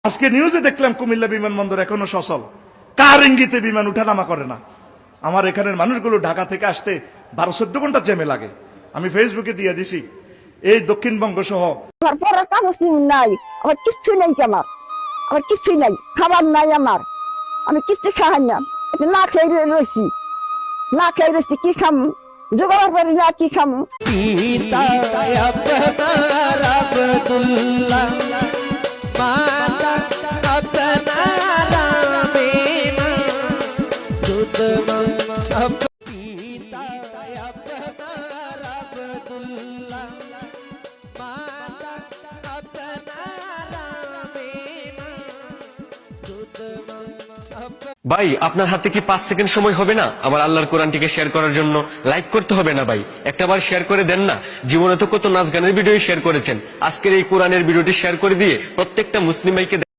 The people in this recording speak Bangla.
আজকে নিউজে দেখলাম কুমিল্লা বিমানবন্দর এখনো সচল, কার ইঙ্গিতে বিমান উঠানামা করে না। আমার এখানের মানুষগুলো ঢাকা থেকে আসতে 12-14 ঘন্টা জ্যামে লাগে। আমি ফেসবুকে দিয়ে দিছি, এই দক্ষিণবঙ্গ সহ আমার পরের কাগজ নাই, আমার কিচ্ছু নেই, আমার কিচ্ছুই নাই, খাবার নাই আমার, আমি কিচ্ছু খাই না, না খেয়ে রয়েছি, কি খাম, জোগাড় করি না, কি খাম। ভাই, আপনার হাতে কি 5 সেকেন্ড সময় হবে না আমার আল্লাহর কোরআনটিকে শেয়ার করার জন্য? লাইক করতে হবে না ভাই, একটাবার শেয়ার করে দেন না। জীবনে তো কত নাচ গানের ভিডিও শেয়ার করেছেন, আজকের এই কোরআনের ভিডিওটি শেয়ার করে দিয়ে প্রত্যেকটা মুসলিম ভাইকে